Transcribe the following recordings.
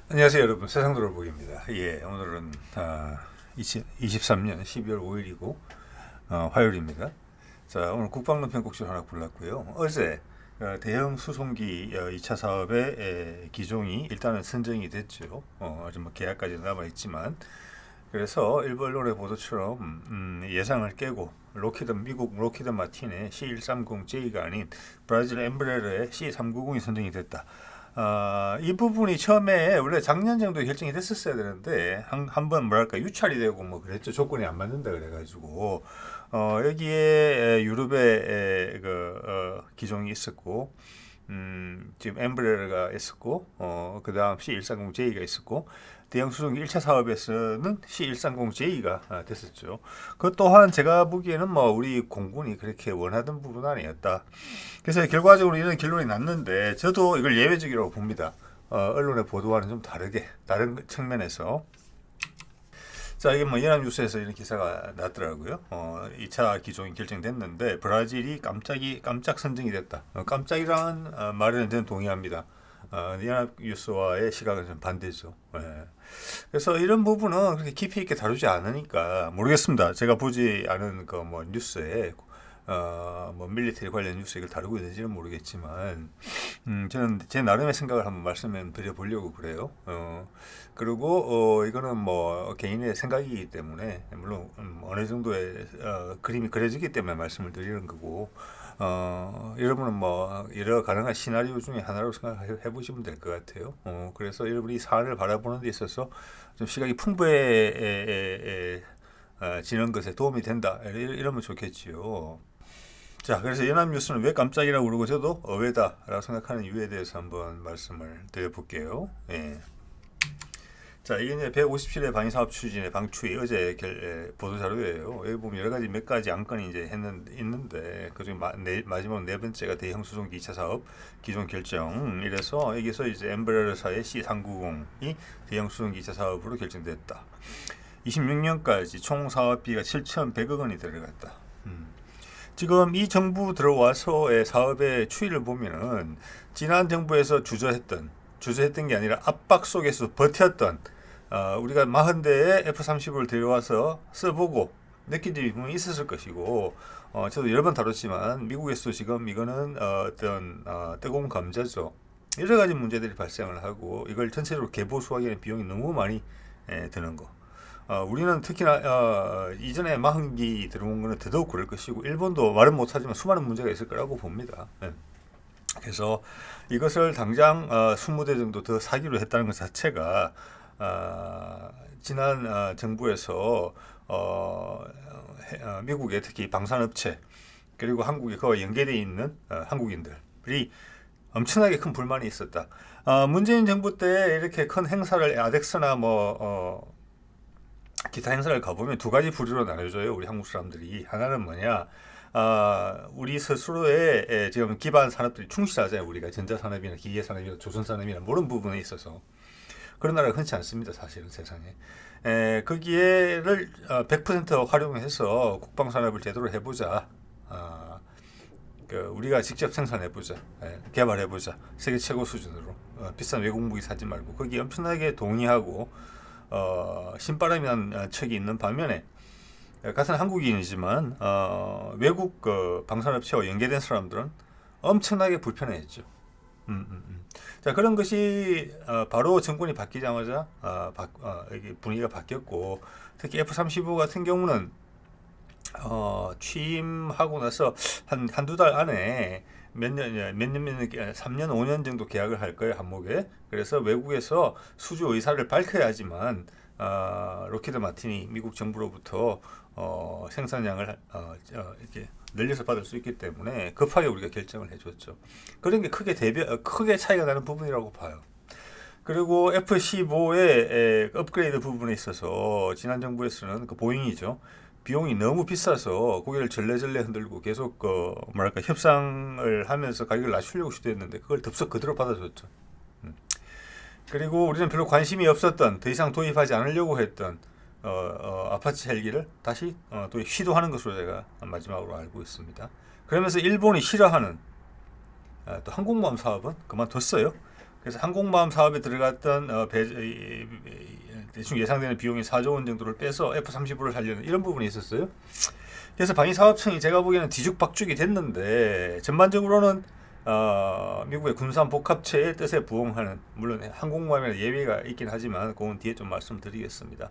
안녕하세요 여러분, 세상도로보기입니다. 예, 오늘은 23년 12월 5일이고 화요일입니다. 자, 오늘 국방론편 꼭지를 하나 골랐고요. 어제 대형 수송기 2차 사업의 기종이 일단은 선정이 됐죠. 아직 뭐 계약까지 남아 있지만, 그래서 일부 언론의 보도처럼 예상을 깨고 미국 로키드 마틴의 C130J가 아닌 브라질 엠브레러의 C390이 선정이 됐다. 이 부분이 처음에 원래 작년 정도에 결정이 됐었어야 되는데 한번 뭐랄까 유찰이 되고 뭐 그랬죠. 조건이 안 맞는다 그래가지고 여기에 유럽의 기종이 있었고, 지금 엠브레러가 있었고, 그 다음 C130J가 있었고, 대형 수송기 1차 사업에서는 C130J가 됐었죠. 그 또한 제가 보기에는 뭐 우리 공군이 그렇게 원하던 부분은 아니었다. 그래서 결과적으로 이런 결론이 났는데, 저도 이걸 예외적이라고 봅니다. 언론의 보도와는 좀 다른 측면에서. 자, 이게 뭐 연합뉴스에서 이런 기사가 났더라고요. 2차 기종이 결정됐는데 브라질이 깜짝 선정이 됐다. 깜짝이라는 말에는 저는 동의합니다. 연합뉴스와의 시각은 좀 반대죠. 예. 그래서 이런 부분은 그렇게 깊이 있게 다루지 않으니까 모르겠습니다. 제가 보지 않은 그 뭐 뉴스에 뭐 밀리터리 관련 뉴스 이걸 다루고 있는지는 모르겠지만, 저는 제 나름의 생각을 한번 말씀을 드려보려고 그래요. 그리고 이거는 뭐 개인의 생각이기 때문에, 물론 어느 정도의 그림이 그려지기 때문에 말씀을 드리는 거고, 여러분은 뭐 여러 가능한 시나리오 중에 하나로 생각해 보시면 될 것 같아요. 그래서 여러분이 이 사안을 바라보는 데 있어서 좀 시각이 풍부해지는 것에 도움이 된다, 이러면 좋겠지요. 자, 그래서 연합뉴스는 왜 깜짝이라고 그러고 저도 의외다라고 생각하는 이유에 대해서 한번 말씀을 드려볼게요. 예. 자, 이게 이제 157회 방위사업 추진의 방추위 어제 보도 자료예요. 여기 보면 여러 가지 몇 가지 안건이 이제 있는데, 그중에 마지막 네 번째가 대형 수송기 2차 사업 기존 결정. 이래서 여기서 이제 엠브레러사의 C390이 대형 수송기 2차 사업으로 결정됐다. 26년까지 총 사업비가 7,100억 원이 들어갔다. 지금 이 정부 들어와서의 사업의 추이를 보면은 지난 정부에서 주저했던 게 아니라 압박 속에서 버텼던, 우리가 40대의 F-35를 데려와서 써보고 느낀 점이 분명히 있었을 것이고, 저도 여러 번 다뤘지만 미국에서 지금 이거는 어떤 뜨거운 감자죠. 여러 가지 문제들이 발생을 하고, 이걸 전체적으로 개보수하기에는 비용이 너무 많이 드는 거. 우리는 특히나 이전에 마흔기 들어온 거는 더더욱 그럴 것이고, 일본도 말은 못하지만 수많은 문제가 있을 거라고 봅니다. 예. 그래서 이것을 당장 20대 정도 더 사기로 했다는 것 자체가, 지난 정부에서 미국의 특히 방산업체, 그리고 한국에 그와 연계되어 있는 한국인들이 엄청나게 큰 불만이 있었다. 문재인 정부 때 이렇게 큰 행사를 아덱스나 뭐 기타 행사를 가보면 두 가지 부류로 나눠져요. 우리 한국 사람들이. 하나는 뭐냐, 우리 스스로의 지금 기반 산업들이 충실하잖아요. 우리가 전자산업이나 기계산업이나 조선산업이나 모든 부분에 있어서 그런 나라가 흔치 않습니다. 사실은 세상에. 거기에를 100% 활용해서 국방산업을 제대로 해보자. 우리가 직접 생산해보자. 개발해보자. 세계 최고 수준으로. 비싼 외국 무기 사지 말고. 거기 엄청나게 동의하고 신바람이 난 척이 있는 반면에, 같은 한국인이지만 외국 방산업체와 연계된 사람들은 엄청나게 불편해했죠. 자, 그런 것이 바로 정권이 바뀌자마자 이게 분위기가 바뀌었고, 특히 F-35 같은 경우는 취임하고 나서 한두 달 안에 몇 년, 3년, 5년 정도 계약을 할 거예요, 한목에. 그래서 외국에서 수주 의사를 밝혀야지만 로키드 마틴이 미국 정부로부터 생산량을 이렇게 늘려서 받을 수 있기 때문에 급하게 우리가 결정을 해줬죠. 그런 게 크게 차이가 나는 부분이라고 봐요. 그리고 F-15의 업그레이드 부분에 있어서 지난 정부에서는 그 보잉이죠. 비용이 너무 비싸서 고개를 절레절레 흔들고 계속 뭐랄까 협상을 하면서 가격을 낮추려고 시도했는데 그걸 덥석 그대로 받아줬죠. 그리고 우리는 별로 관심이 없었던, 더 이상 도입하지 않으려고 했던 아파치 헬기를 다시 도입 시도하는 것으로 제가 마지막으로 알고 있습니다. 그러면서 일본이 싫어하는 또 항공모함 사업은 그만뒀어요. 그래서 항공모함 사업에 들어갔던 대충 예상되는 비용이 4조 원 정도를 빼서 F-35를 살려는 이런 부분이 있었어요. 그래서 방위사업청이 제가 보기에는 뒤죽박죽이 됐는데 전반적으로는 미국의 군산 복합체의 뜻에 부응하는, 물론 항공모함에는 예외가 있긴 하지만 그건 뒤에 좀 말씀드리겠습니다.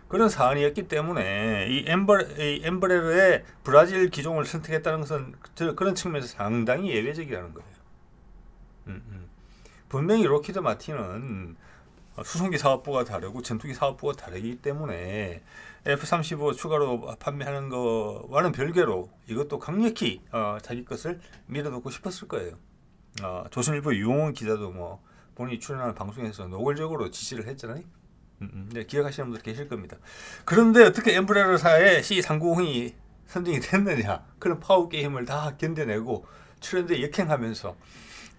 그런 사안이었기 때문에 이 엠브레러의 브라질 기종을 선택했다는 것은 그런 측면에서 상당히 예외적이라는 거예요. 분명히 로키드 마틴은 수송기 사업부가 다르고 전투기 사업부가 다르기 때문에 F-35 추가로 판매하는 거와는 별개로 이것도 강력히 자기 것을 밀어넣고 싶었을 거예요. 조선일보 유홍원 기자도 뭐 본인이 출연하는 방송에서 노골적으로 지시를 했잖아요. 네, 기억하시는 분들 계실 겁니다. 그런데 어떻게 엠브레러사의 C390이 선정이 됐느냐? 그런 파워 게임을 다 견뎌내고 출연대 역행하면서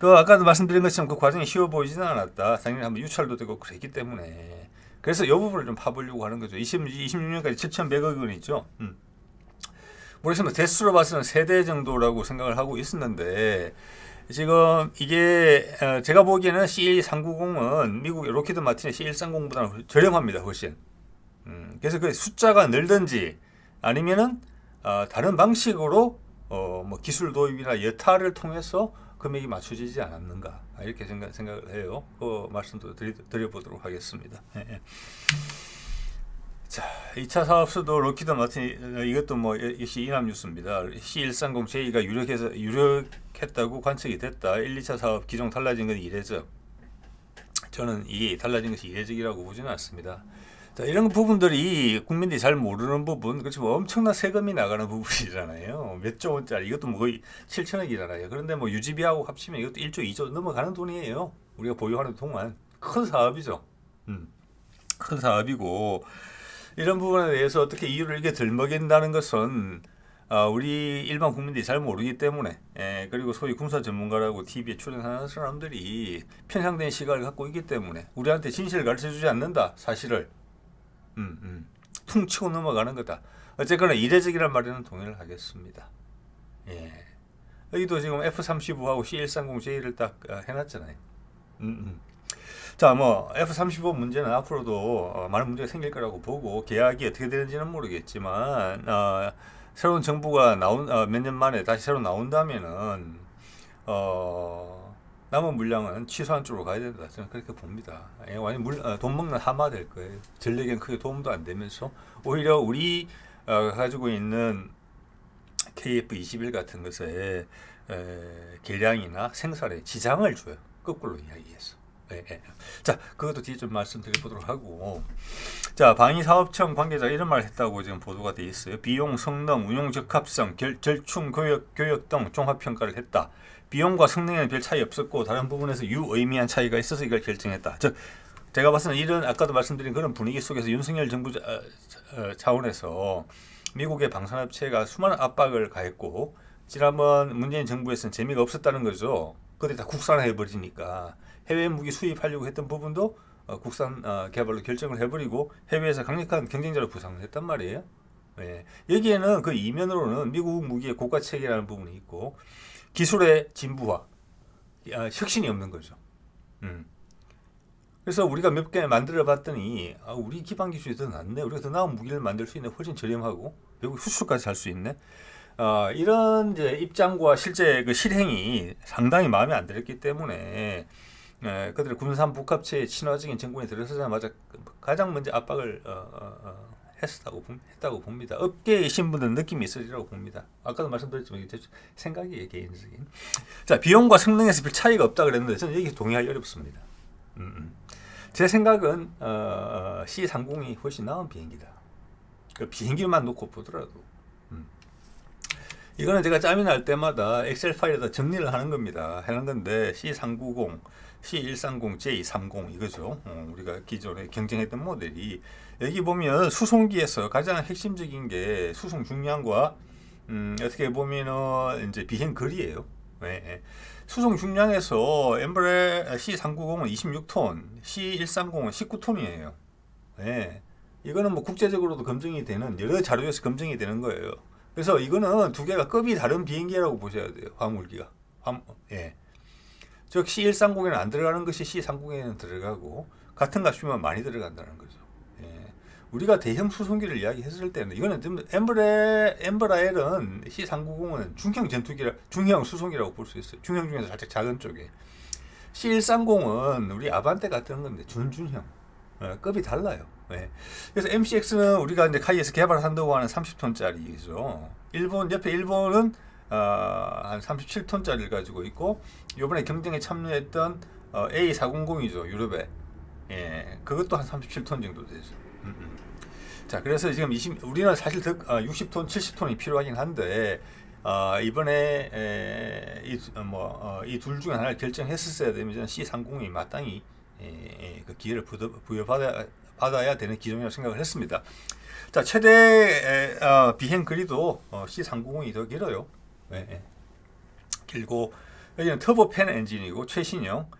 아까도 말씀드린 것처럼 그 과정이 쉬워 보이지는 않았다. 당연히 한번 유찰도 되고 그랬기 때문에 그래서 이 부분을 좀 파보려고 하는 거죠. 26년까지 7,100억 원 있죠. 모르겠지만 대수로 봐서는 3대 정도라고 생각을 하고 있었는데 지금 이게 제가 보기에는 C390은 미국의 로키드 마틴의 C130보다는 저렴합니다. 훨씬. 그래서 그 숫자가 늘든지 아니면은 다른 방식으로 뭐 기술 도입이나 여타를 통해서 금액이 맞춰지지 않았는가 이렇게 생각을 해요. 그 말씀도 드려보도록 하겠습니다. 자, 2차 사업수도 로키드 마틴 이것도 뭐 역시 이남 뉴스입니다. C130J가 유력했다고 관측이 됐다. 1, 2차 사업 기종 달라진 건 이례적. 저는 이게 달라진 것이 이례적이라고 보지는 않습니다. 자, 이런 부분들이 국민들이 잘 모르는 부분, 그렇지 뭐 엄청난 세금이 나가는 부분이잖아요. 몇 조 원짜리, 이것도 뭐 거의 7천억이잖아요. 그런데 뭐 유지비하고 합치면 이것도 1조, 2조 넘어가는 돈이에요. 우리가 보유하는 동안. 큰 사업이죠. 큰 사업이고, 이런 부분에 대해서 어떻게 이유를 이게 들먹인다는 것은 우리 일반 국민들이 잘 모르기 때문에, 그리고 소위 군사 전문가라고 TV에 출연하는 사람들이 편향된 시각을 갖고 있기 때문에 우리한테 진실을 가르쳐주지 않는다. 사실을. 퉁치고 넘어가는 거다. 어쨌거나 이례적이란 말에는 동의를 하겠습니다. 예. 여기도 지금 F-35하고 C-130J를 딱 해놨잖아요. 자, 뭐 F-35 문제는 앞으로도 많은 문제가 생길 거라고 보고 계약이 어떻게 되는지는 모르겠지만 새로운 정부가 몇 년 만에 다시 새로 나온다면은 남은 물량은 취소한 쪽으로 가야 된다. 저는 그렇게 봅니다. 완전 돈 먹는 하마 될 거예요. 전력엔 크게 도움도 안 되면서 오히려 우리 가지고 있는 KF-21 같은 것에 개량이나 생산에 지장을 줘요. 거꾸로 이야기해서. 자, 그것도 뒤에 좀 말씀드려보도록 하고, 자, 방위사업청 관계자가 이런 말을 했다고 지금 보도가 돼 있어요. 비용, 성능, 운용 적합성, 절충, 교역 등 종합평가를 했다. 비용과 성능에는 별 차이 없었고 다른 부분에서 유의미한 차이가 있어서 이걸 결정했다. 즉 제가 봤을 때는 이런 아까도 말씀드린 그런 분위기 속에서 윤석열 정부 차원에서 미국의 방산업체가 수많은 압박을 가했고 지난번 문재인 정부에서는 재미가 없었다는 거죠. 그때 다 국산화해버리니까 해외 무기 수입하려고 했던 부분도 국산 개발로 결정을 해버리고 해외에서 강력한 경쟁자로 부상을 했단 말이에요. 여기에는 그 이면으로는 미국 무기의 고가 체계라는 부분이 있고 기술의 진부화, 혁신이 없는 거죠. 그래서 우리가 몇 개 만들어 봤더니 우리 기반 기술이 더 낫네. 우리가 더 나은 무기를 만들 수 있네. 훨씬 저렴하고 외국 수출까지 할 수 있네. 이런 이제 입장과 실제 그 실행이 상당히 마음에 안 들었기 때문에 그들의 군산 복합체의 친화적인 정권이 들어서자마자 가장 먼저 압박을 했다고 봅니다. 업계에 계신 분들은 느낌이 있으리라고 봅니다. 아까도 말씀드렸지만 제 생각이에요, 개인적인. 자, 비용과 성능에서 별 차이가 없다 그랬는데 저는 여기 동의하기 어렵습니다. 제 생각은 C30이 훨씬 나은 비행기다. 그 비행기만 놓고 보더라도 이거는 제가 짬이 날 때마다 엑셀 파일에다 정리를 하는 겁니다. 하는 건데 C390, C130, J30 이거죠. 우리가 기존에 경쟁했던 모델이 여기 보면 수송기에서 가장 핵심적인 게 수송 중량과 어떻게 보면은 이제 비행 거리예요. 수송 중량에서 엠브레 C390은 26톤, C130은 19톤이에요. 이거는 뭐 국제적으로도 검증이 되는 여러 자료에서 검증이 되는 거예요. 그래서 이거는 두 개가 급이 다른 비행기라고 보셔야 돼요. 화물기가. 즉 C130에는 안 들어가는 것이 C30에는 들어가고 같은 값이면 많이 들어간다는 거죠. 예. 우리가 대형 수송기를 이야기했을 때는 이거는 엠브라엘은 C390은 중형 전투기라 중형 수송기라고 볼 수 있어요. 중형 중에서 살짝 작은 쪽에. C130은 우리 아반떼 같은 건데 준중형. 급이 달라요. 예. 그래서 MCX는 우리가 이제 카이에서 개발한다고 하는 30톤짜리죠. 옆에 일본은 한 37톤짜리를 가지고 있고, 이번에 경쟁에 참여했던 A400이죠, 유럽에. 예, 그것도 한 37톤 정도 되죠. 자, 그래서 지금 우리는 사실 60톤, 70톤이 필요하긴 한데, 이번에 이 둘 중에 하나를 결정했었어야 되면 C30이 마땅히 그 기회를 부여받아야 되는 기종이라고 생각을 했습니다. 자, 최대 비행 거리도 C390이 더 길어요. 길고, 여기는 터보팬 엔진이고 최신형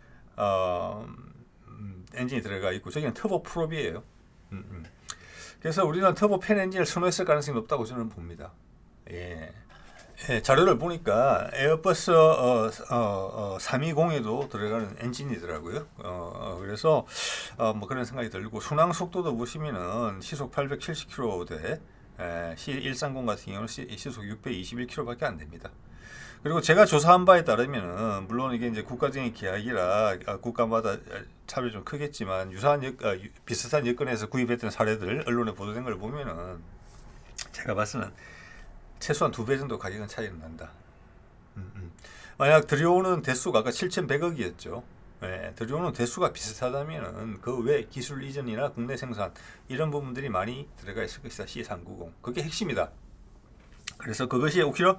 엔진이 들어가 있고, 저기는 터보 프롭이에요. 그래서 우리는 터보팬 엔진을 선호했을 가능성이 높다고 저는 봅니다. 자료를 보니까 에어버스 320에도 들어가는 엔진이더라고요. 그래서 뭐 그런 생각이 들고, 순항 속도도 보시면은 시속 870km C130 같은 경우는 시속 621km밖에 안 됩니다. 그리고 제가 조사한 바에 따르면은, 물론 이게 이제 국가적인 계약이라 국가마다 차별이 좀 크겠지만, 비슷한 여건에서 구입했던 사례들 언론에 보도된 걸 보면은 제가 봤을 때는 최소한 2배 정도 가격은 차이는 난다. 만약 들여오는 대수가 아까 7,100억이었죠. 들여오는 대수가 비슷하다면은 그 외 기술 이전이나 국내 생산 이런 부분들이 많이 들어가 있을 것이다. C390. 그게 핵심이다. 그래서 그것이 오히려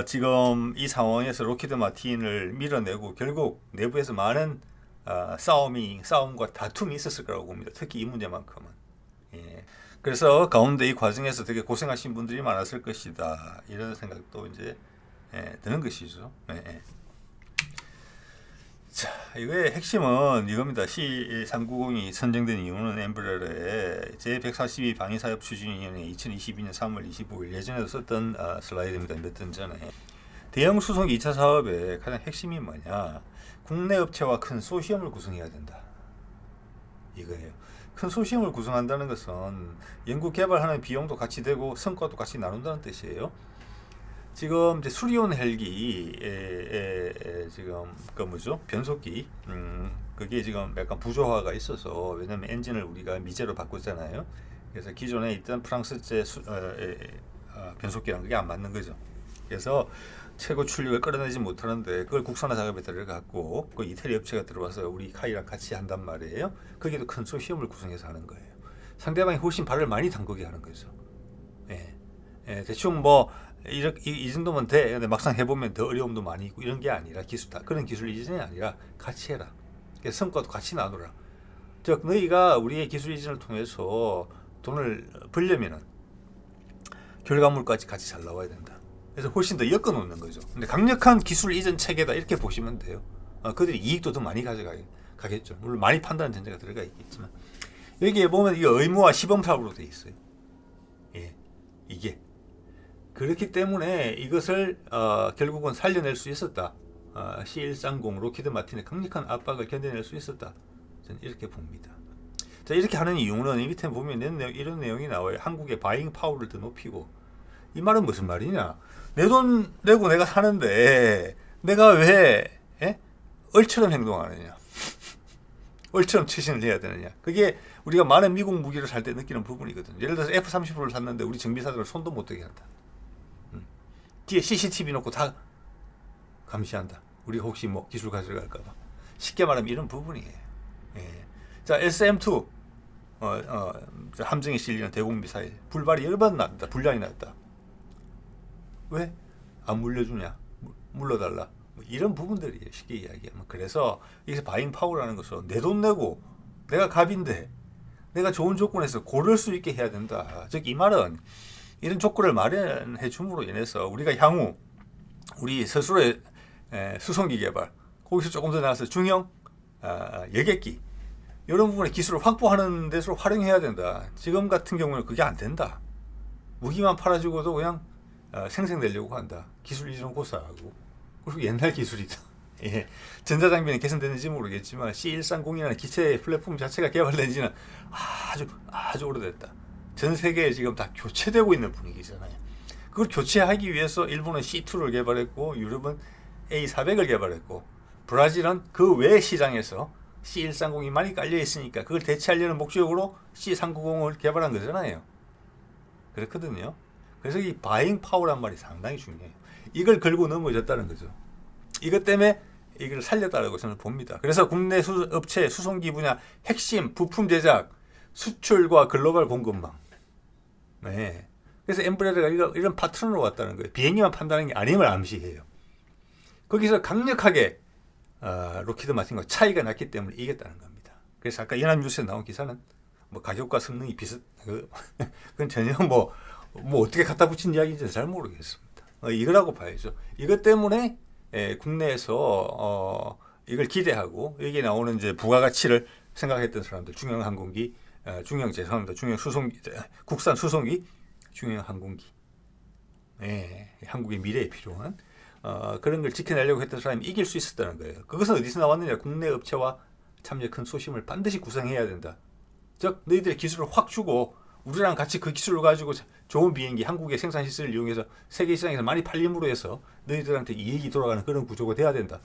지금 이 상황에서 로키드 마틴을 밀어내고 결국 내부에서 많은 싸움과 다툼이 있었을 거라고 봅니다. 특히 이 문제만큼은. 그래서 가운데 이 과정에서 되게 고생하신 분들이 많았을 것이다. 이런 생각도 이제 드는 것이죠. 자, 이거의 핵심은 이겁니다. C390이 선정된 이유는 엠브레러의 제142 방위사업 추진위원회 2022년 3월 25일 예전에도 썼던 슬라이드입니다. 몇 년 전에. 대형 수송기 2차 사업의 가장 핵심이 뭐냐? 국내 업체와 큰 소시엄을 구성해야 된다. 이거예요. 큰 소시엄을 구성한다는 것은 연구 개발하는 비용도 같이 되고 성과도 같이 나눈다는 뜻이에요. 지금 이제 수리온 헬기 지금 그 뭐죠? 변속기 그게 지금 약간 부조화가 있어서, 왜냐면 엔진을 우리가 미제로 바꿨잖아요. 그래서 기존에 있던 프랑스제 변속기랑 그게 안 맞는 거죠. 그래서 최고 출력을 끌어내지 못하는데 그걸 국산화 작업에 들어갔고, 그 이태리 업체가 들어와서 우리 카이랑 같이 한단 말이에요. 거기도 큰 소시엄을 구성해서 하는 거예요. 상대방이 훨씬 발을 많이 담그게 하는 거죠. 대충 뭐 이 정도면 돼. 근데 막상 해보면 더 어려움도 많이 있고 이런 게 아니라 그런 기술 이전이 아니라 같이 해라. 그래서 성과도 같이 나누라. 즉 너희가 우리의 기술 이전을 통해서 돈을 벌려면은 결과물까지 같이 잘 나와야 된다. 그래서 훨씬 더 엮어 놓는 거죠. 근데 강력한 기술 이전 체계다 이렇게 보시면 돼요. 그들이 이익도 더 많이 가져가겠죠. 물론 많이 판다는 전제가 들어가 있겠지만, 여기에 보면 이게 의무화 시범 사업으로 돼 있어요. 이게 그렇기 때문에 이것을 결국은 살려낼 수 있었다. C130 로키드 마틴의 강력한 압박을 견뎌낼 수 있었다. 저는 이렇게 봅니다. 자, 이렇게 하는 이유는 이 밑에 보면 이런 내용이 나와요. 한국의 바잉 파워를 더 높이고. 이 말은 무슨 말이냐? 내 돈 내고 내가 사는데 내가 왜 얼처럼 행동하느냐? 얼처럼 최신을 해야 되느냐? 그게 우리가 많은 미국 무기를 살 때 느끼는 부분이거든요. 예를 들어서 F-35를 샀는데 우리 정비사들을 손도 못 대게 한다. 뒤에 CCTV 놓고 다 감시한다. 우리가 혹시 뭐 기술 가져갈까봐. 쉽게 말하면 이런 부분이에요. 자, SM2 함정에 실리는 대공 미사일 불발이 여러 번 났다. 분량이 났다. 왜? 안 물려주냐? 물러달라. 뭐 이런 부분들이에요. 쉽게 이야기하면. 그래서 여기서 바잉 파워라는 것은 내 돈 내고 내가 갑인데 내가 좋은 조건에서 고를 수 있게 해야 된다. 즉 이 말은 이런 조건을 마련해 줌으로 인해서 우리가 향후 우리 스스로의 수송기 개발, 거기서 조금 더 나아가서 중형 여객기 이런 부분의 기술을 확보하는 데서 활용해야 된다. 지금 같은 경우는 그게 안 된다. 무기만 팔아주고도 그냥 생생내려고 한다. 기술 이전 고사하고 그리고 옛날 기술이다. 예, 전자장비는 개선됐는지 모르겠지만 C130이라는 기체 플랫폼 자체가 개발된 지는 아주 오래됐다. 전 세계에 지금 다 교체되고 있는 분위기잖아요. 그걸 교체하기 위해서 일본은 C2를 개발했고 유럽은 A400을 개발했고 브라질은 그 외 시장에서 C130이 많이 깔려 있으니까 그걸 대체하려는 목적으로 C390을 개발한 거잖아요. 그렇거든요. 그래서 이 바잉 파워란 말이 상당히 중요해요. 이걸 걸고 넘어졌다는 거죠. 이것 때문에 이걸 살렸다고 저는 봅니다. 그래서 국내 업체 수송기 분야 핵심 부품 제작, 수출과 글로벌 공급망. 네. 그래서 엠브레라가 이런 파트너로 왔다는 거예요. 비행기만 판다는 게 아님을 암시해요. 거기서 강력하게 로키드 마틴과 차이가 났기 때문에 이겼다는 겁니다. 그래서 아까 연합뉴스에 나온 기사는 뭐 가격과 성능이 비슷, 그건 전혀 뭐 어떻게 갖다 붙인 이야기인지 잘 모르겠습니다. 이거라고 봐야죠. 이것 때문에 국내에서 이걸 기대하고 여기에 나오는 이제 부가가치를 생각했던 사람들, 중형항공기, 중형 수송기, 국산 수송기, 중형 항공기, 한국의 미래에 필요한 그런 걸 지켜내려고 했던 사람이 이길 수 있었다는 거예요. 그것은 어디서 나왔느냐? 국내 업체와 참여한 소심을 반드시 구성해야 된다. 즉 너희들의 기술을 확 주고 우리랑 같이 그 기술을 가지고 좋은 비행기, 한국의 생산 시설을 이용해서 세계 시장에서 많이 팔림으로 해서 너희들한테 이익이 돌아가는 그런 구조가 돼야 된다.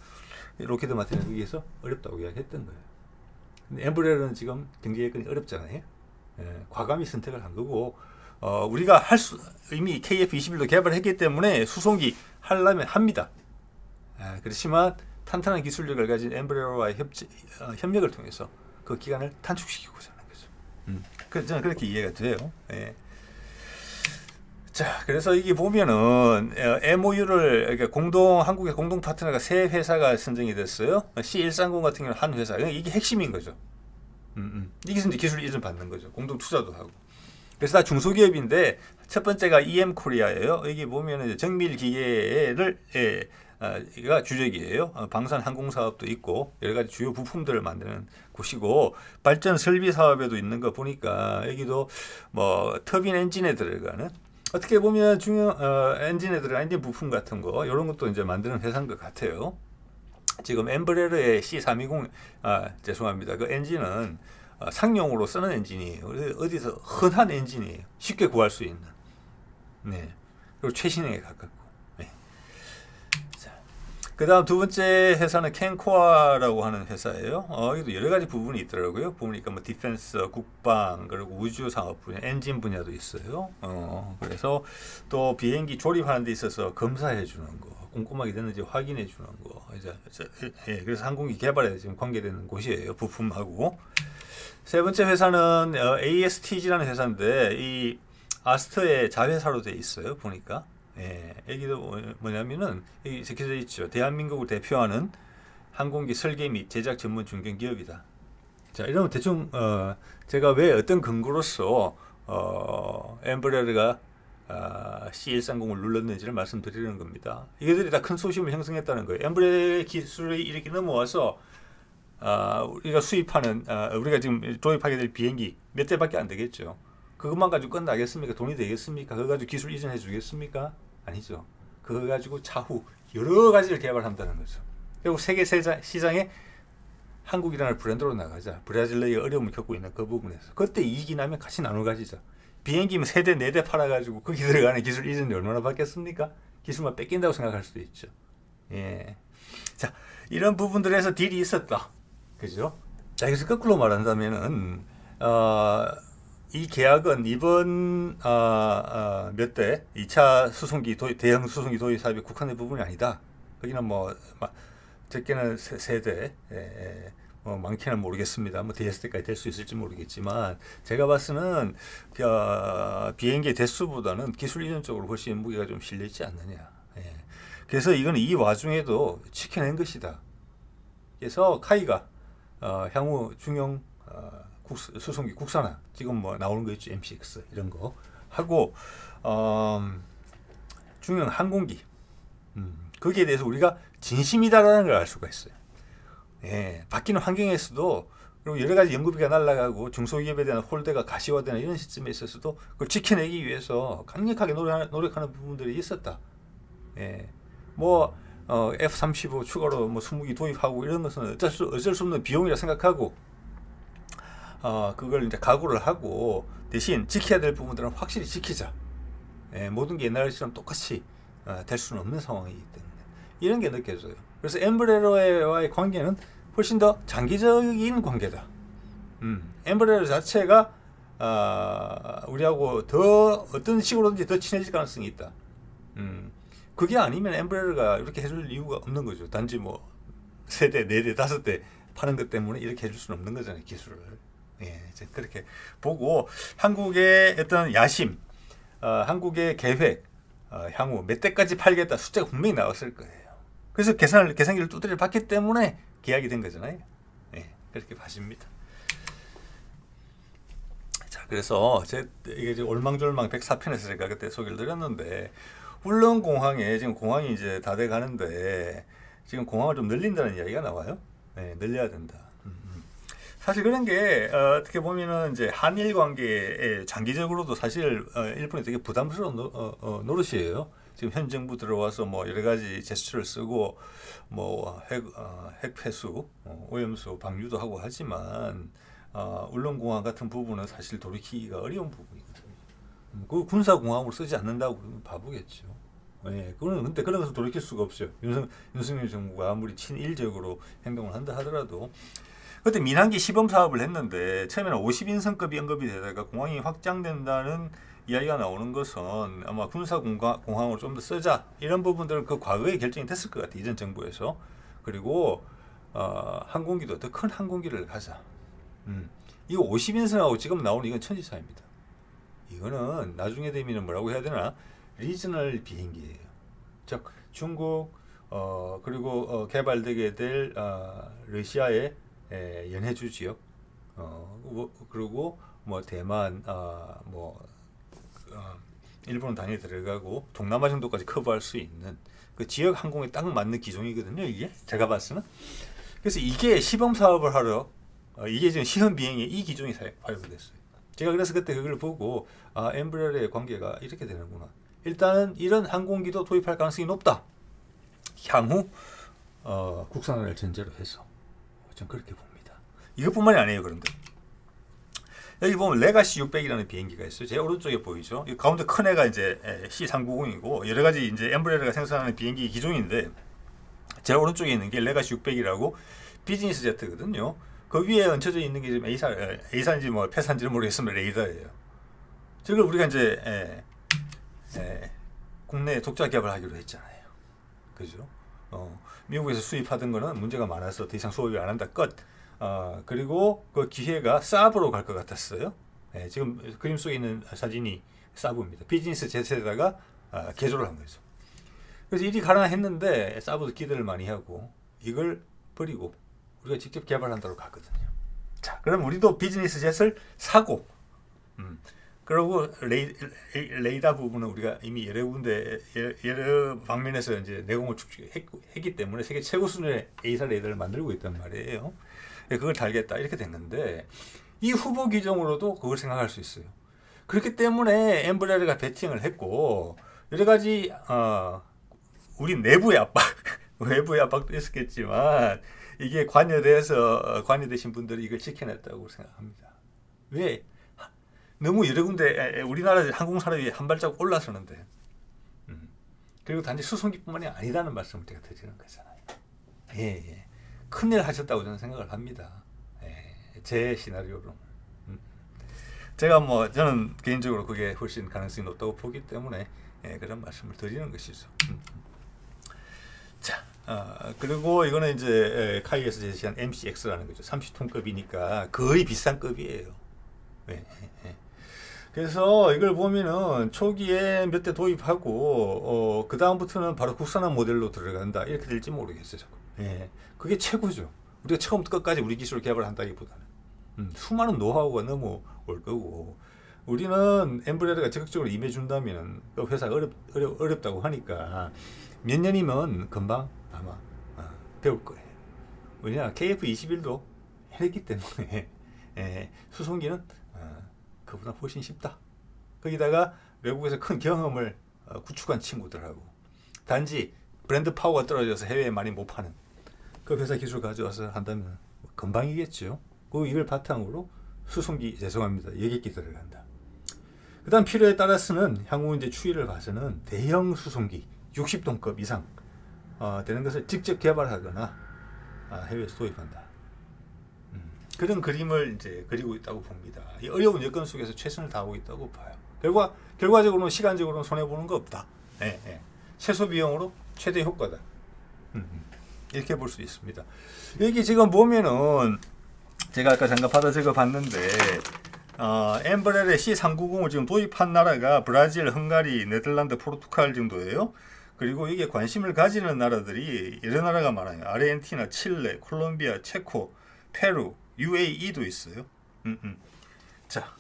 로키드 마틴은 거기에서 어렵다고 이야기했던 거예요. 근데 엠브레라는 지금 경제 여건이 어렵잖아요. 과감히 선택을 한 거고 우리가 이미 KF-21도 개발했기 때문에 수송기 하려면 합니다. 그렇지만 탄탄한 기술력을 가진 엠브레라와의 협력을 통해서 그 기간을 단축시키고자 하는 거죠. 저는 그렇게 이해가 돼요. 자, 그래서 이게 보면은 MOU를 그러니까 한국의 공동 파트너가 세 회사가 선정이 됐어요. C130 같은 경우는 한 회사. 이게 핵심인 거죠. 이게 이제 기술 이전 받는 거죠. 공동 투자도 하고. 그래서 다 중소기업인데 첫 번째가 EM 코리아예요. 여기 보면은 정밀 기계를 가 주력이에요. 방산 항공 사업도 있고 여러 가지 주요 부품들을 만드는 곳이고 발전 설비 사업에도 있는 거 보니까 여기도 뭐 터빈 엔진에 들어가는 어떻게 보면 중요 엔진에 들어가는 엔진 부품 같은 거 이런 것도 이제 만드는 회사인 것 같아요. 지금 엠브레러의 C320 죄송합니다. 그 엔진은 상용으로 쓰는 엔진이에요. 어디서 흔한 엔진이에요. 쉽게 구할 수 있는. 네. 그리고 최신형에 가깝고. 네. 자, 그다음 두 번째 회사는 캔코아라고 하는 회사예요. 여기도 여러 가지 부분이 있더라고요. 보니까 뭐 디펜스, 국방, 그리고 우주 산업 분야, 엔진 분야도 있어요. 그래서 또 비행기 조립하는 데 있어서 검사해 주는 거, 꼼꼼하게 됐는지 확인해 주는 거. 그래서 항공기 개발에 지금 관계되는 곳이에요. 부품하고. 세 번째 회사는 ASTG라는 회사인데 이 아스터의 자회사로 돼 있어요. 보니까 여기도 뭐냐면은 여기 적혀져 있죠. 대한민국을 대표하는 항공기 설계 및 제작 전문 중견 기업이다. 자, 이러면 대충 제가 왜 어떤 근거로서 엠브레러가 C130을 눌렀는지를 말씀드리는 겁니다. 이들이 다 큰 소심을 형성했다는 거예요. 엠브레러 기술이 이렇게 넘어와서 우리가 수입하는 우리가 지금 도입하게 될 비행기 몇 대밖에 안 되겠죠. 그것만 가지고 끝나겠습니까? 돈이 되겠습니까? 그거 가지고 기술 이전해 주겠습니까? 아니죠. 그거 가지고 차후 여러 가지를 개발한다는 거죠. 결국 세계 시장에 한국이라는 브랜드로 나가자. 브라질러의 어려움을 겪고 있는 그 부분에서 그때 이익이 나면 같이 나눠 가지자. 비행기면 3대 4대 팔아가지고 거기 들어가는 기술 이전이 얼마나 받겠습니까? 기술만 뺏긴다고 생각할 수도 있죠. 자, 이런 부분들에서 딜이 있었다. 그죠? 자, 여기서 거꾸로 말한다면은 이 계약은 이번 몇 대 2차 수송기 대형 수송기 도입 사업의 국한의 부분이 아니다. 거기는 뭐 적게는 세대 뭐 많게는 모르겠습니다. 뭐 DS대까지 될 수 있을지 모르겠지만 제가 봤으는 비행기 대수보다는 기술 이전 쪽으로 훨씬 무게가 좀 실려 있지 않느냐. 그래서 이거는 이 와중에도 지켜낸 것이다. 그래서 카이가 향후 중형 수송기 국산화 지금 뭐 나오는 거 있죠. M6 이런 거 하고 중형 항공기 거기에 대해서 우리가 진심이다라는 걸 알 수가 있어요. 바뀌는 환경에서도 그리고 여러 가지 연구비가 날아가고 중소기업에 대한 홀대가 가시화되는 이런 시점에 있어서도 그걸 지켜내기 위해서 강력하게 노력하는 부분들이 있었다. 뭐 F-35 추가로 뭐 20기 도입하고 이런 것은 어쩔 수 없는 비용이라 생각하고 그걸 이제 각오를 하고 대신 지켜야 될 부분들은 확실히 지키자. 모든 게 옛날처럼 똑같이 될 수는 없는 상황이기 때문에 이런 게 느껴져요. 그래서 엠브레러와의 관계는 훨씬 더 장기적인 관계다. 엠브레러 자체가 우리하고 더 어떤 식으로든지 더 친해질 가능성이 있다. 그게 아니면 엠브레러가 이렇게 해줄 이유가 없는 거죠. 단지 뭐 세대, 4대, 5대 파는 것 때문에 이렇게 해줄 수는 없는 거잖아요, 기술을. 이제 그렇게 보고 한국의 어떤 야심, 한국의 계획, 향후 몇 대까지 팔겠다 숫자가 분명히 나왔을 거예요. 그래서 계산기를 두드려 봤기 때문에 계약이 된 거잖아요. 그렇게 봐집니다. 자, 그래서 이게 올망졸망 104편에서 제가 그때 소개를 드렸는데, 울릉공항에 지금 공항이 이제 다 돼 가는데 지금 공항을 좀 늘린다는 이야기가 나와요. 늘려야 된다. 사실 그런 게 어떻게 보면은 이제 한일 관계에 장기적으로도 사실 일본이 되게 부담스러운 노릇이에요. 지금 현 정부 들어와서 뭐 여러 가지 제스처를 쓰고 뭐 핵 회수, 오염수 방류도 하고 하지만 울릉공항 같은 부분은 사실 돌이키기가 어려운 부분이거든요. 그 군사공항으로 쓰지 않는다고 그러면 바보겠죠. 그거는 근데 그런 것을 돌이킬 수가 없어요. 윤석열 정부가 아무리 친일적으로 행동을 한다 하더라도. 그때 민항기 시범 사업을 했는데 처음에는 50인승급이 언급이 되다가 공항이 확장된다는 이야기가 나오는 것은 아마 군사공항으로 좀 더 쓰자 이런 부분들은 그 과거에 결정이 됐을 것 같아요. 이전 정부에서. 그리고 항공기도 더 큰 항공기를 가자. 이거 50인승하고 지금 나오는 이건 천지차입니다. 이거는 나중에 되면 뭐라고 해야 되나? 리저널 비행기예요. 즉 중국 그리고 개발되게 될 러시아의 연해주 지역 그리고 뭐 대만 일본은 당연히 들어가고 동남아 정도까지 커버할 수 있는 그 지역 항공에 딱 맞는 기종이거든요. 이게 제가 봤을 때는. 그래서 이게 시범 사업을 하러 이게 지금 시험 비행에 이 기종이 활용됐어요. 제가 그래서 그때 그걸 보고 엠브레러의 관계가 이렇게 되는구나. 일단은 이런 항공기도 도입할 가능성이 높다. 향후 국산화를 전제로 해서 전 그렇게 봅니다. 이것뿐만이 아니에요. 그런데 여기 보면 레가시 600이라는 비행기가 있어요. 제 오른쪽에 보이죠? 이 가운데 큰 애가 이제 C390이고 여러 가지 이제 엠브레러가 생산하는 비행기 기종인데 제 오른쪽에 있는 게 레가시 600이라고 비즈니스 제트거든요. 그 위에 얹혀져 있는 게 지금 A사인지 뭐 폐사인지는 모르겠으면 레이더예요. 저걸 우리가 이제 국내 독자 개발하기로 했잖아요. 그죠? 미국에서 수입하던 거는 문제가 많아서 더 이상 수입을 안 한다 끝. 그리고 그 기회가 사브로 갈 것 같았어요. 지금 그림 속에 있는 사진이 사브입니다. 비즈니스 제트에다가 개조를 한 거죠. 그래서 일이 가능했는데 사브도 기대를 많이 하고 이걸 버리고 우리가 직접 개발한다고 갔거든요. 자, 그럼 우리도 비즈니스 jet을 사고, 그리고 레이더 부분은 우리가 이미 여러 군데 여러 방면에서 이제 내공을 축적했기 때문에 세계 최고 수준의 A사 레이더를 만들고 있단 말이에요. 그걸 달겠다 이렇게 됐는데 이 후보 기종으로도 그걸 생각할 수 있어요. 그렇기 때문에 엠브레러가 배팅을 했고 여러 가지 우리 내부의 압박, 외부의 압박도 있었겠지만 이게 관여되신 분들이 이걸 지켜냈다고 생각합니다. 왜? 너무 여러 군데 우리나라 항공산업이 한 발자국 올라서는데 그리고 단지 수송기뿐만이 아니라는 말씀을 제가 드리는 거잖아요. 큰일 하셨다고 저는 생각을 합니다. 제 시나리오로. 제가 저는 개인적으로 그게 훨씬 가능성이 높다고 보기 때문에 그런 말씀을 드리는 것이죠. 자, 그리고 이거는 이제 카이에서 제시한 MCX라는 거죠. 30톤급이니까 거의 비싼 급이에요. 그래서 이걸 보면은 초기에 몇 대 도입하고 그 다음부터는 바로 국산화 모델로 들어간다 이렇게 될지 모르겠어요. 그게 최고죠. 우리가 처음부터 끝까지 우리 기술을 개발한다기보다는 수많은 노하우가 넘어올 거고 우리는 엠브레러가 적극적으로 임해준다면 회사가 어렵다고 하니까 몇 년이면 금방 아마 배울 거예요. 왜냐 KF-21도 해냈기 때문에 수송기는 그보다 훨씬 쉽다. 거기다가 외국에서 큰 경험을 구축한 친구들하고 단지 브랜드 파워가 떨어져서 해외에 많이 못 파는 그 회사 기술 가져와서 한다면 금방이겠죠. 그 이걸 바탕으로 수송기 죄송합니다. 여객기 들어간다. 그다음 필요에 따라서는 향후 이제 추이를 봐서는 대형 수송기 60톤급 이상 되는 것을 직접 개발하거나 해외에서 도입한다. 그런 그림을 이제 그리고 있다고 봅니다. 이 어려운 여건 속에서 최선을 다하고 있다고 봐요. 결과적으로는 시간적으로는 손해 보는 거 없다. 최소 비용으로 최대 효과다. 이렇게 볼 수 있습니다. 여기 지금 보면은 제가 아까 잠깐 받아 적어 봤는데 엠브렐의 C390을 지금 도입한 나라가 브라질, 헝가리, 네덜란드, 포르투갈 정도예요. 그리고 이게 관심을 가지는 나라들이 여러 나라가 많아요. 아르헨티나, 칠레, 콜롬비아, 체코, 페루, UAE도 있어요. 자,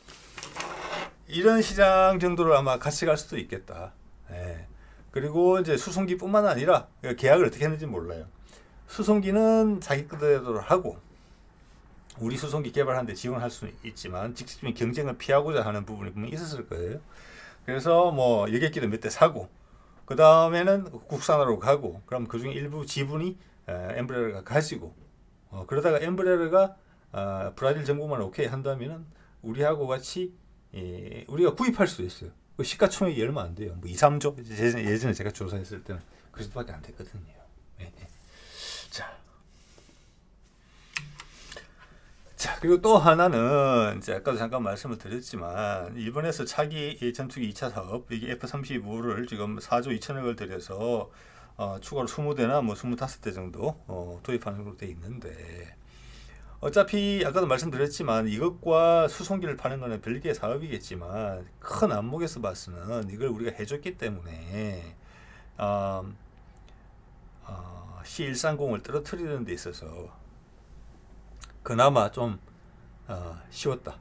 이런 시장 정도를 아마 같이 갈 수도 있겠다. 그리고 이제 수송기뿐만 아니라 계약을 어떻게 했는지 몰라요. 수송기는 자기 것대로 하고 우리 수송기 개발하는데 지원할 수는 있지만 직접적인 경쟁을 피하고자 하는 부분이 분명히 있었을 거예요. 그래서 뭐 여객기도 몇 대 사고 그 다음에는 국산으로 가고 그럼 그중에 일부 지분이 엠브레라가 가지고 그러다가 엠브레라가 브라질 정부만 오케이 한다면은 우리하고 같이 우리가 구입할 수도 있어요. 그 시가총액이 얼마 안 돼요. 뭐 2, 3조 예전에 제가 조사했을 때는 그 정도밖에 안 됐거든요. 자, 그리고 또 하나는 이제 아까도 잠깐 말씀을 드렸지만 일본에서 차기 전투기 2차 사업 이게 F-35를 지금 4조 2천억을 들여서 추가로 20대나 뭐 25대 정도 도입하는 걸로 돼 있는데 어차피 아까도 말씀드렸지만 이것과 수송기를 파는 거는 별개의 사업이겠지만 큰 안목에서 봤으면 이걸 우리가 해줬기 때문에 C130을 떨어뜨리는 데 있어서 그나마 좀 쉬웠다.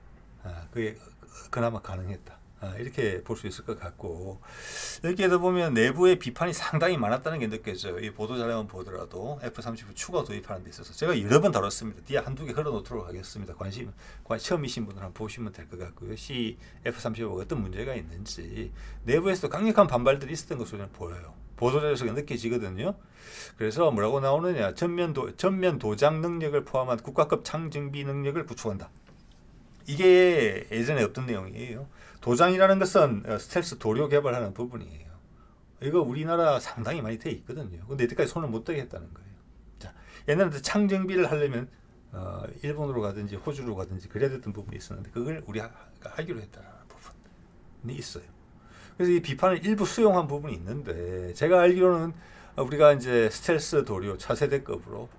그게 그나마 가능했다. 이렇게 볼 수 있을 것 같고 여기에도 보면 내부의 비판이 상당히 많았다는 게 느껴져요. 이 보도 자료만 보더라도 F-35 추가 도입하는 데 있어서 제가 여러 번 다뤘습니다. 뒤에 한두 개 걸어놓도록 하겠습니다. 관심 처음이신 분들 한번 보시면 될 것 같고요. F-35가 어떤 문제가 있는지 내부에서도 강력한 반발들이 있었던 것으로 저는 보여요. 보도자료에서 느껴지거든요. 그래서 뭐라고 나오느냐 전면 도장 능력을 포함한 국가급 창정비 능력을 구축한다. 이게 예전에 없던 내용이에요. 도장이라는 것은 스텔스 도료 개발하는 부분이에요. 이거 우리나라 상당히 많이 돼 있거든요. 근데 이때까지 손을 못 대게 했다는 거예요. 자, 옛날에 창정비를 하려면 일본으로 가든지 호주로 가든지 그래야 됐던 부분이 있었는데 그걸 우리가 하기로 했다는 부분이 있어요. 그래서 이 비판을 일부 수용한 부분이 있는데 제가 알기로는 우리가 이제 스텔스 도료 차세대급으로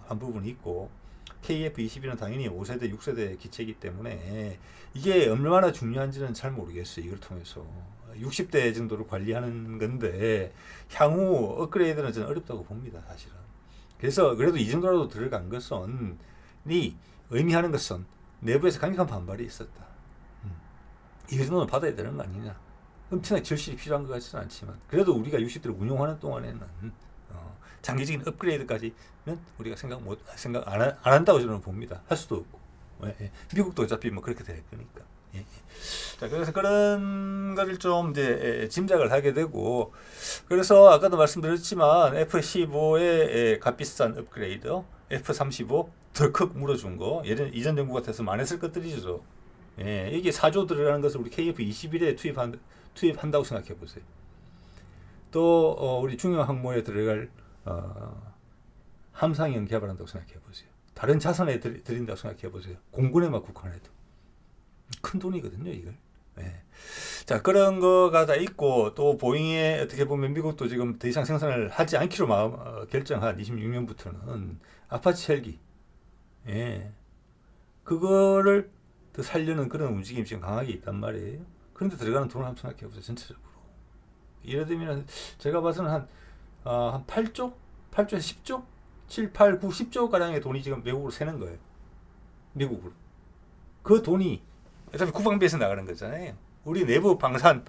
한 부분이 있고 KF-21은 당연히 5세대, 6세대 기체이기 때문에 이게 얼마나 중요한지는 잘 모르겠어요. 이걸 통해서 60대 정도를 관리하는 건데 향후 업그레이드는 저는 어렵다고 봅니다. 사실은. 그래서 그래도 이 정도라도 들어간 것은 의미하는 것은 내부에서 강력한 반발이 있었다. 이 정도는 받아야 되는 거 아니냐. 엄청나게 절실히 필요한 것 같지는 않지만 그래도 우리가 60대를 운용하는 동안에는 장기적인 업그레이드까지는 우리가 생각 안 한다고 저는 봅니다. 할 수도 없고 미국도 어차피 뭐 그렇게 될 거니까. 자, 그래서 그런 거를 좀 이제 짐작을 하게 되고 그래서 아까도 말씀드렸지만 F-15의 값비싼 업그레이드, F-35 덜컥 물어준 거 이전 정부 같아서 많이 했을 것들이죠. 이게 4조 들어가는 것을 우리 KF-21에 투입한다고 생각해 보세요. 또 우리 중형 항모에 들어갈 함상형 개발한다고 생각해 보세요. 다른 자산에 들인다고 생각해 보세요. 공군에만 국한해도 큰 돈이거든요, 이걸. 자, 그런 거가 다 있고 또 보잉에 어떻게 보면 미국도 지금 더 이상 생산을 하지 않기로 결정한 26년부터는 아파치 헬기, 그거를 더 살려는 그런 움직임이 지금 강하게 있단 말이에요. 그런데 들어가는 돈을 한번 생각해 보세요, 전체적으로. 예를 들면 제가 봐서는 한 8조? 8조에서 10조? 7, 8, 9, 10조 가량의 돈이 지금 외국으로 새는 거예요. 미국으로. 그 돈이 어차피 국방비에서 나가는 거잖아요. 우리 내부 방산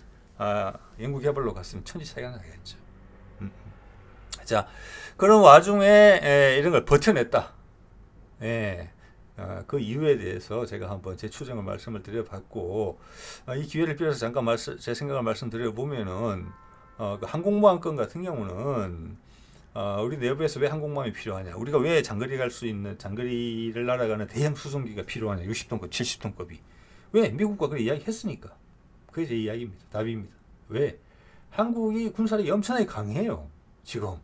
연구개발로 갔으면 천지 차이가 나겠죠. 자, 그런 와중에 이런 걸 버텨냈다. 그 이유에 대해서 제가 한번 제 추정을 말씀을 드려봤고 이 기회를 빌어서 잠깐 제 생각을 말씀드려 보면은 그 항공모함 건 같은 경우는 우리 내부에서 왜 항공모함이 필요하냐? 우리가 왜 장거리 갈 수 있는 장거리를 날아가는 대형 수송기가 필요하냐? 60톤급, 70톤급이 왜 미국과 그렇게 이야기했으니까. 그게 제 이야기입니다. 답입니다. 왜? 한국이 군사력이 엄청나게 강해요. 지금.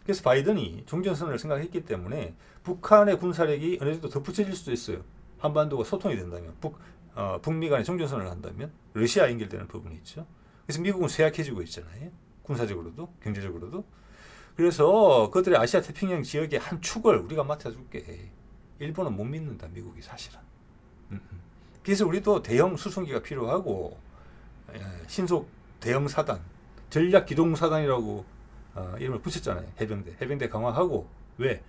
그래서 바이든이 종전선언을 생각했기 때문에 북한의 군사력이 어느 정도 덧붙여질 수도 있어요. 한반도가 소통이 된다면, 북미 간의 종전선언을 한다면 러시아 연결되는 부분이 있죠. 그래서 미국은 쇠약해지고 있잖아요. 군사적으로도 경제적으로도. 그래서 그들의 아시아 태평양 지역의 한 축을 우리가 맡아줄게. 일본은 못 믿는다. 미국이 사실은. 그래서 우리도 대형 수송기가 필요하고 신속 대형 사단, 전략 기동 사단이라고 이름을 붙였잖아요. 해병대 강화하고. 왜?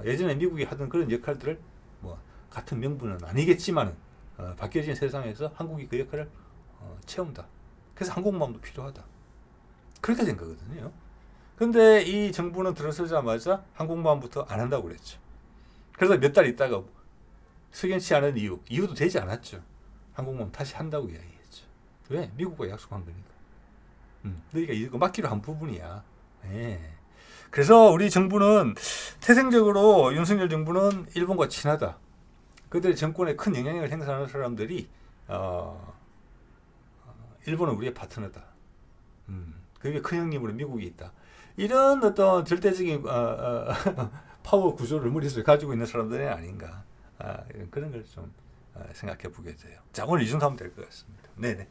예전에 미국이 하던 그런 역할들을 뭐 같은 명분은 아니겠지만 바뀌어진 세상에서 한국이 그 역할을 채운다. 그래서 항공모함도 필요하다. 그렇게 된 거거든요. 근데 이 정부는 들어서자마자 항공모함부터 안 한다고 그랬죠. 그래서 몇 달 있다가 석연치 않은 이유도 되지 않았죠. 항공모함 다시 한다고 이야기했죠. 왜? 미국과 약속한 거니까. 그러니까 이거 맡기로 한 부분이야. 예. 그래서 우리 정부는 태생적으로 윤석열 정부는 일본과 친하다. 그들의 정권에 큰 영향력을 행사하는 사람들이 일본은 우리의 파트너다. 그게 큰 형님으로 미국이 있다. 이런 어떤 절대적인 파워 구조를 머릿속에 가지고 있는 사람들이 아닌가. 그런 걸 좀 생각해 보게 돼요. 자, 오늘 이 정도 하면 될 것 같습니다. 네네.